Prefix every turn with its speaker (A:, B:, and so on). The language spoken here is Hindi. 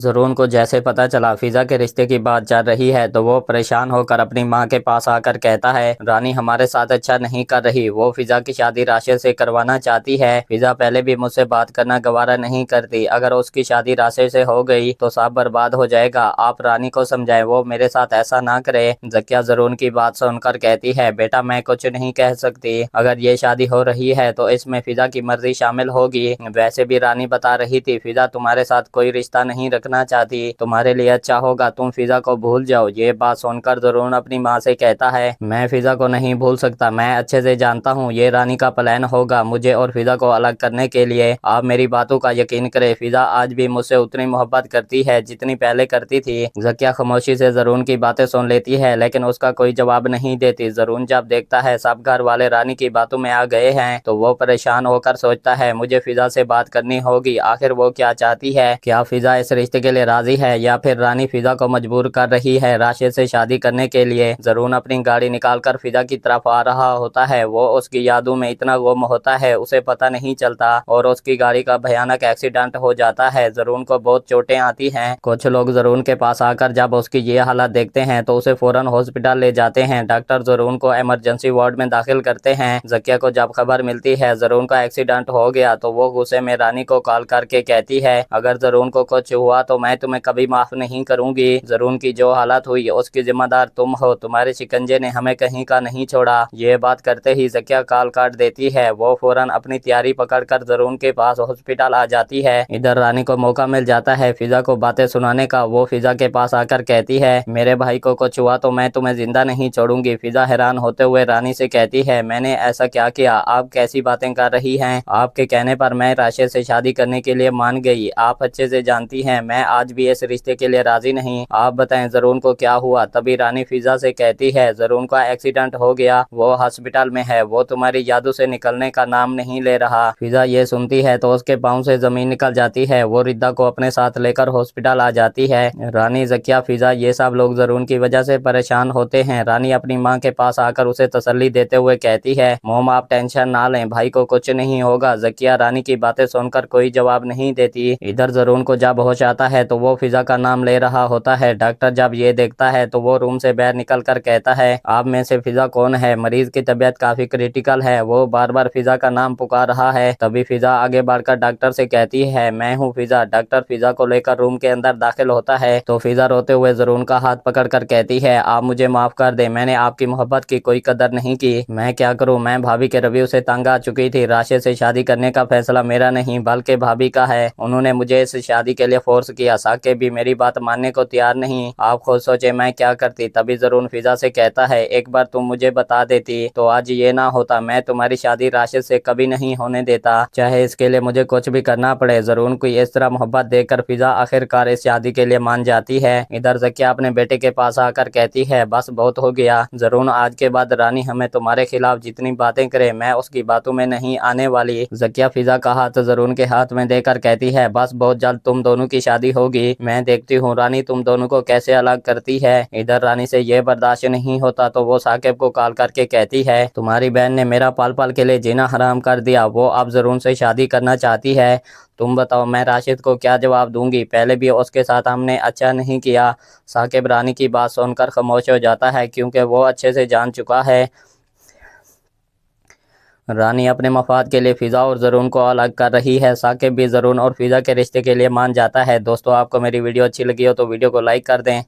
A: ज़रून को जैसे पता चला फिज़ा के रिश्ते की बात चल रही है तो वो परेशान होकर अपनी माँ के पास आकर कहता है, रानी हमारे साथ अच्छा नहीं कर रही, वो फिज़ा की शादी राशिद से करवाना चाहती है। फिज़ा पहले भी मुझसे बात करना गवारा नहीं करती, अगर उसकी शादी राशिद से हो गई तो सब बर्बाद हो जाएगा। आप रानी को समझाएं वो मेरे साथ ऐसा ना करे। ज़किया ज़रून की बात सुनकर कहती है, बेटा मैं कुछ नहीं कह सकती, अगर ये शादी हो रही है तो इसमें फिज़ा की मर्जी शामिल होगी। वैसे भी रानी बता रही थी फिज़ा तुम्हारे साथ कोई रिश्ता नहीं रखना चाहती, तुम्हारे लिए अच्छा होगा तुम फिज़ा को भूल जाओ। ये बात सुनकर ज़रून अपनी माँ से कहता है, मैं फिज़ा को नहीं भूल सकता, मैं अच्छे से जानता हूँ ये रानी का प्लान होगा मुझे और फिज़ा को अलग करने के लिए। आप मेरी बातों का यकीन करें, फिज़ा आज भी मुझसे उतनी मोहब्बत करती है जितनी पहले करती थी। ज़किया खामोशी से ज़रून की बातें सुन लेती है लेकिन उसका कोई जवाब नहीं देती। ज़रून जब देखता है सब घर वाले रानी की बातों में आ गए हैं तो वो परेशान होकर सोचता है मुझे फिज़ा से बात करनी होगी, आखिर वो क्या चाहती है, क्या फिज़ा इस रिश्ते के लिए राजी है या फिर रानी फिज़ा को मजबूर कर रही है राशिद से शादी करने के लिए। ज़रून अपनी गाड़ी निकालकर फिज़ा की तरफ आ रहा होता है, वो उसकी यादों में इतना गुम होता है उसे पता नहीं चलता और उसकी गाड़ी का भयानक एक्सीडेंट हो जाता है। ज़रून को बहुत चोटें आती हैं। कुछ लोग ज़रून के पास आकर जब उसकी ये हालत देखते हैं तो उसे फौरन हॉस्पिटल ले जाते हैं। डॉक्टर ज़रून को इमरजेंसी वार्ड में दाखिल करते हैं। ज़किया को जब खबर मिलती है ज़रून का एक्सीडेंट हो गया तो वो गुस्से में रानी को कॉल करके कहती है, अगर ज़रून को कुछ हुआ तो मैं तुम्हें कभी माफ नहीं करूंगी। ज़रून की जो हालत हुई उसकी जिम्मेदार तुम हो, तुम्हारे शिकंजे ने हमें कहीं का नहीं छोड़ा। ये बात करते ही ज़किया कॉल काट देती है। वो फौरन अपनी तैयारी पकड़कर ज़रून के पास हॉस्पिटल आ जाती है। इधर रानी को मौका मिल जाता है फिज़ा को बातें सुनाने का। वो फिज़ा के पास आकर कहती है, मेरे भाई को कुछ हुआ तो मैं तुम्हें जिंदा नहीं छोड़ूंगी। फिज़ा हैरान होते हुए रानी से कहती है, मैंने ऐसा क्या किया, आप कैसी बातें कर रही हैं, आपके कहने पर मैं राशिद से शादी करने के लिए मान गई। आप अच्छे से जानती हैं मैं आज भी इस रिश्ते के लिए राजी नहीं, आप बताएं ज़रून को क्या हुआ। तभी रानी फिज़ा से कहती है, ज़रून का एक्सीडेंट हो गया, वो हॉस्पिटल में है, वो तुम्हारी यादों से निकलने का नाम नहीं ले रहा। फिज़ा ये सुनती है तो उसके पाँव से जमीन निकल जाती है। वो रिद्दा को अपने साथ लेकर हॉस्पिटल आ जाती है। रानी, ज़किया, फिज़ा ये सब लोग ज़रून की वजह से परेशान होते हैं। रानी अपनी माँ के पास आकर उसे तसल्ली देते हुए कहती है, मोम आप टेंशन ना लें, भाई को कुछ नहीं होगा। ज़किया रानी की बातें सुनकर कोई जवाब नहीं देती। इधर ज़रून को जब होश आता है तो वो फिज़ा का नाम ले रहा होता है। डॉक्टर जब ये देखता है तो वो रूम से बाहर निकल कर कहता है, आप में से फिज़ा कौन है, मरीज की तबीयत काफी क्रिटिकल है। वो बार बार फिज़ा का नाम पुकार रहा है। तभी फिज़ा आगे बढ़कर डॉक्टर से कहती है, मैं हूँ फिज़ा। डॉक्टर फिज़ा को लेकर रूम के अंदर दाखिल होता है तो फिज़ा रोते हुए ज़रून का हाथ पकड़कर कहती है, आप मुझे माफ कर दे, मैंने आपकी मोहब्बत की कोई कदर नहीं की। मैं क्या करूँ, मैं भाभी के रवैये से तंग आ चुकी थी। राशिद से शादी करने का फैसला मेरा नहीं बल्कि भाभी का है, उन्होंने मुझे इस शादी के लिए फोर्स किया। साकिब भी मेरी बात मानने को तैयार नहीं, आप खुद सोचे मैं क्या करती। तभी ज़रून फिज़ा से कहता है, एक बार तुम मुझे बता देती तो आज ये ना होता। मैं तुम्हारी शादी राशिद से कभी नहीं होने देता, चाहे इसके लिए मुझे कुछ भी करना पड़े। ज़रून को इस तरह मोहब्बत देकर फिज़ा आखिरकार इस शादी के लिए मान जाती है। इधर ज़किया अपने बेटे के पास आकर कहती है, बस बहुत हो गया ज़रून, आज के बाद रानी हमें तुम्हारे खिलाफ जितनी बातें करे मैं उसकी बातों में नहीं आने वाली। ज़किया फिज़ा का हाथ ज़रून के हाथ में देकर कहती है, बस बहुत जल्द तुम दोनों की शादी होगी, मैं देखती हूँ रानी तुम दोनों को कैसे अलग करती है। इधर रानी से ये बर्दाश्त नहीं होता तो वो साकिब को कॉल करके कहती है, तुम्हारी बहन ने मेरा पल पल के लिए जीना हराम कर दिया, वो अब ज़रून से शादी करना चाहती है। तुम बताओ मैं राशिद को क्या जवाब दूंगी, पहले भी उसके साथ हमने अच्छा नहीं किया। साकिब रानी की बात सुनकर खामोश हो जाता है क्योंकि वो अच्छे से जान चुका है रानी अपने मफाद के लिए फिज़ा और ज़रून को अलग कर रही है। साकिब भी ज़रून और फिज़ा के रिश्ते के लिए मान जाता है। दोस्तों आपको मेरी वीडियो अच्छी लगी हो तो वीडियो को लाइक कर दें।